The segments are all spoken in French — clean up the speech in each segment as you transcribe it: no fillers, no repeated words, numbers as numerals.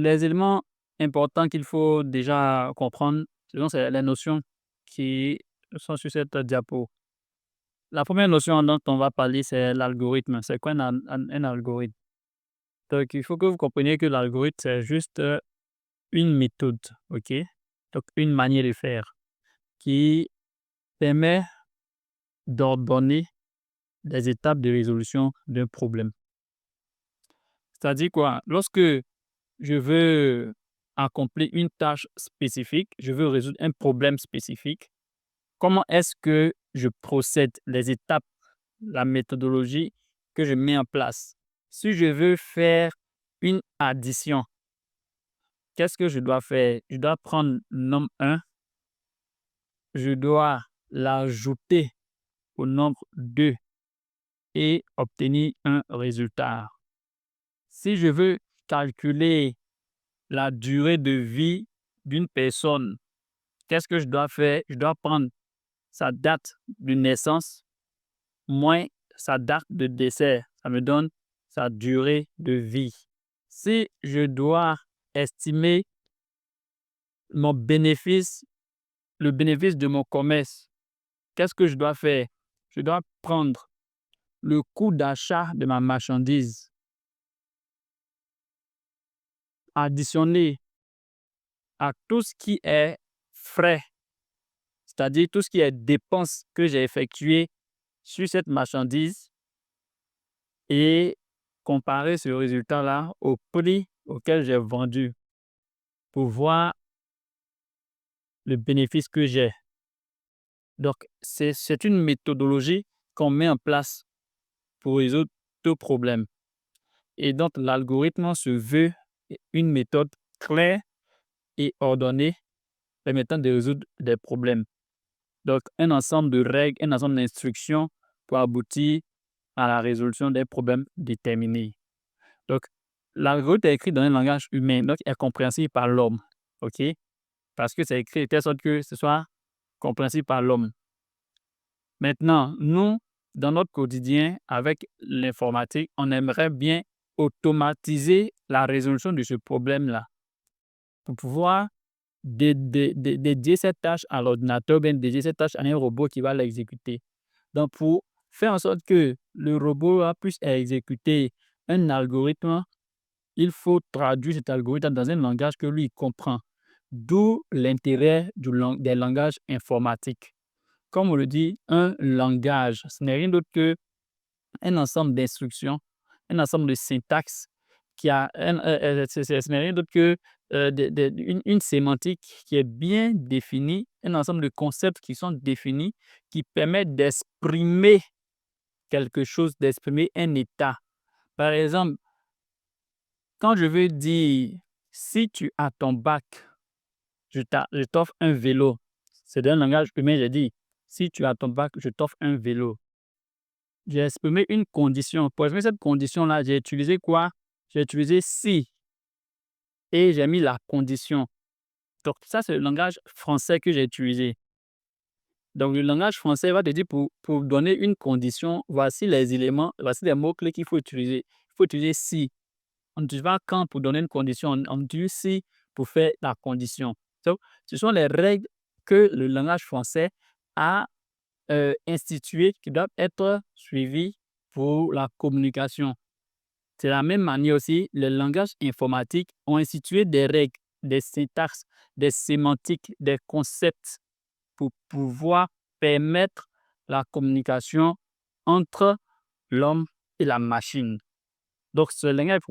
les éléments importants qu'il faut déjà comprendre, ce sont les notions qui sont sur cette diapo. La première notion dont on va parler, c'est l'algorithme. C'est quoi un algorithme? Donc, il faut que vous compreniez que l'algorithme, c'est juste une méthode, OK? Donc, une manière de faire qui permet d'ordonner les étapes de résolution d'un problème. C'est-à-dire quoi? Lorsque je veux accomplir une tâche spécifique, je veux résoudre un problème spécifique, comment est-ce que je procède, les étapes, la méthodologie que je mets en place? Si je veux faire une addition, qu'est-ce que je dois faire? Je dois prendre le nombre 1, je dois l'ajouter au nombre 2 et obtenir un résultat. Si je veux calculer la durée de vie d'une personne, qu'est-ce que je dois faire? Je dois prendre sa date de naissance moins sa date de décès. Ça me donne sa durée de vie. Si je dois estimer mon bénéfice, le bénéfice de mon commerce, qu'est-ce que je dois faire? Je dois prendre le coût d'achat de ma marchandise, additionner à tout ce qui est frais, c'est-à-dire tout ce qui est dépenses que j'ai effectuées sur cette marchandise et comparer ce résultat-là au prix auquel j'ai vendu pour voir le bénéfice que j'ai. Donc, c'est une méthodologie qu'on met en place pour résoudre tout problème. Et donc, l'algorithme se veut une méthode claire et ordonnée permettant de résoudre des problèmes. Donc, un ensemble de règles, un ensemble d'instructions pour aboutir à la résolution des problèmes déterminés. Donc, l'algorithme est écrit dans un langage humain, donc est compréhensible par l'homme. OK? Parce que c'est écrit de telle sorte que ce soit compréhensible par l'homme. Maintenant, nous, dans notre quotidien, avec l'informatique, on aimerait bien automatiser la résolution de ce problème-là pour pouvoir dédier cette tâche à l'ordinateur, bien dédier cette tâche à un robot qui va l'exécuter. Donc, pour faire en sorte que le robot puisse exécuter un algorithme, il faut traduire cet algorithme dans un langage que lui comprend. D'où l'intérêt des langages informatiques. Comme on le dit, un langage, ce n'est rien d'autre qu'un ensemble d'instructions, un ensemble de syntaxes qui a ce n'est rien d'autre que une sémantique qui est bien définie, un ensemble de concepts qui sont définis, qui permettent d'exprimer quelque chose, d'exprimer un état. Par exemple, quand je veux dire, si tu as ton bac, je t'offre un vélo. C'est dans un langage humain, j'ai dit, si tu as ton bac, je t'offre un vélo. J'ai exprimé une condition. Pour exprimer cette condition-là, j'ai utilisé quoi? J'ai utilisé si et j'ai mis la condition. Donc, ça, c'est le langage français que j'ai utilisé. Donc, le langage français va te dire pour donner une condition, voici les éléments, voici les mots-clés qu'il faut utiliser. Il faut utiliser si. On n'utilise pas quand pour donner une condition, on utilise si pour faire la condition. Donc, ce sont les règles que le langage français a instituées qui doivent être suivies pour la communication. C'est la même manière aussi, les langages informatiques ont institué des règles, des syntaxes, des sémantiques, des concepts pour pouvoir permettre la communication entre l'homme et la machine. Donc, ces langages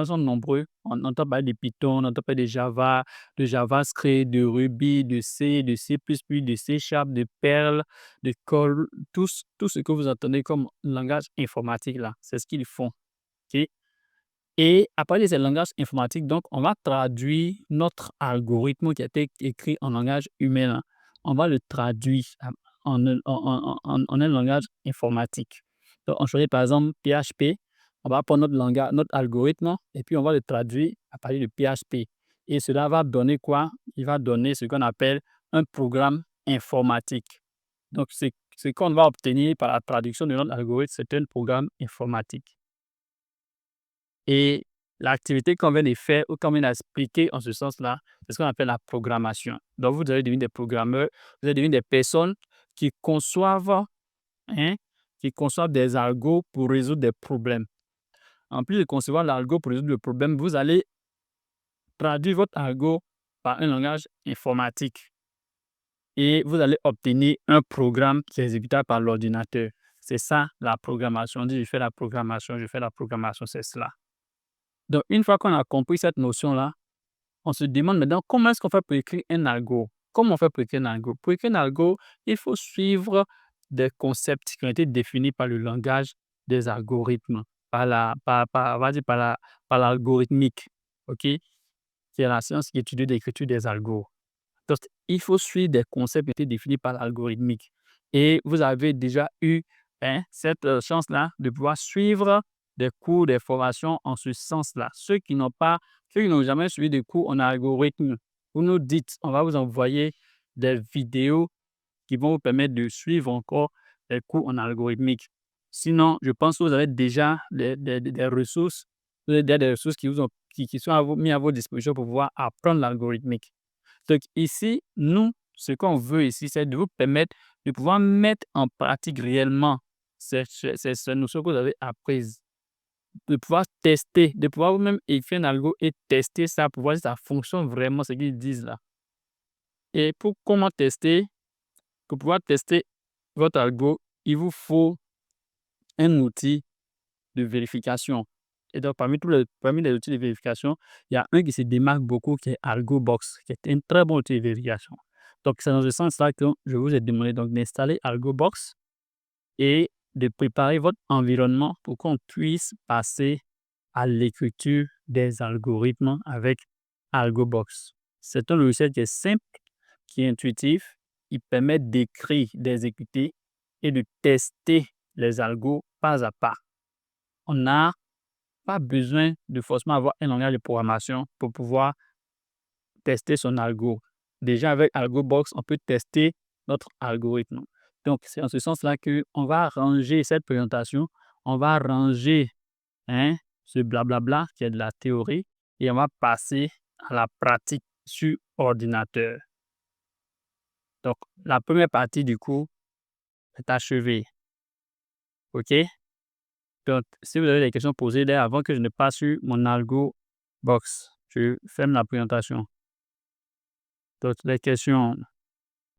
sont nombreux. On entend parler de Python, on entend parler de JavaScript, de Ruby, de C++, de C Sharp, de Perl, de Col, tout ce que vous entendez comme langage informatique là, c'est ce qu'ils font. OK? Et à partir de ces langages informatiques, donc, on va traduire notre algorithme qui a été écrit en langage humain, là. On va le traduire en un langage informatique. Donc, on choisit par exemple PHP, on va prendre notre langage, notre algorithme et puis on va le traduire à partir de PHP. Et cela va donner quoi? Il va donner ce qu'on appelle un programme informatique. Donc, ce qu'on va obtenir par la traduction de notre algorithme, c'est un programme informatique. Et l'activité qu'on vient de faire ou qu'on vient d'expliquer en ce sens-là, c'est ce qu'on appelle la programmation. Donc, vous allez devenir des programmeurs, vous allez devenir des personnes qui conçoivent, hein, des algos pour résoudre des problèmes. En plus de concevoir l'algo pour résoudre le problème, vous allez traduire votre algo par un langage informatique et vous allez obtenir un programme qui est exécutable par l'ordinateur. C'est ça la programmation. On dit je fais la programmation, c'est cela. Donc, une fois qu'on a compris cette notion-là, on se demande maintenant comment est-ce qu'on fait pour écrire un algo? Comment on fait pour écrire un algo? Pour écrire un algo, il faut suivre des concepts qui ont été définis par le langage des algorithmes, on va dire par l'algorithmique, OK? Qui est la science qui étudie l'écriture des algos. Donc, il faut suivre des concepts qui ont été définis par l'algorithmique. Et vous avez déjà eu cette chance-là de pouvoir suivre des cours, des formations en ce sens-là. Ceux qui n'ont jamais suivi de cours en algorithme, vous nous dites, on va vous envoyer des vidéos qui vont vous permettre de suivre encore les cours en algorithmique. Sinon, je pense que vous avez déjà des ressources, vous avez déjà des ressources qui sont mises à votre disposition pour pouvoir apprendre l'algorithmique. Donc ici, nous, ce qu'on veut ici, c'est de vous permettre de pouvoir mettre en pratique réellement ces notions que vous avez apprises, de pouvoir tester, de pouvoir vous-même écrire un algo et tester ça pour voir si ça fonctionne vraiment, ce qu'ils disent là. Et pour pouvoir tester votre algo, il vous faut un outil de vérification. Et donc, parmi les outils de vérification, il y a un qui se démarque beaucoup, qui est AlgoBox, qui est un très bon outil de vérification. Donc, c'est dans ce sens-là que je vous ai demandé donc d'installer AlgoBox et de préparer votre environnement pour qu'on puisse passer à l'écriture des algorithmes avec AlgoBox. C'est un logiciel qui est simple, qui est intuitif, il permet d'écrire, d'exécuter et de tester les algos pas à pas. On n'a pas besoin de forcément avoir un langage de programmation pour pouvoir tester son algo. Déjà, avec AlgoBox, on peut tester notre algorithme. Donc, c'est en ce sens-là qu'on va ranger cette présentation, on va ranger ce blablabla qui est de la théorie et on va passer à la pratique sur ordinateur. Donc, la première partie du cours est achevée. OK? Donc, si vous avez des questions posées là avant que je ne passe sur mon AlgoBox, je ferme la présentation. Donc, les questions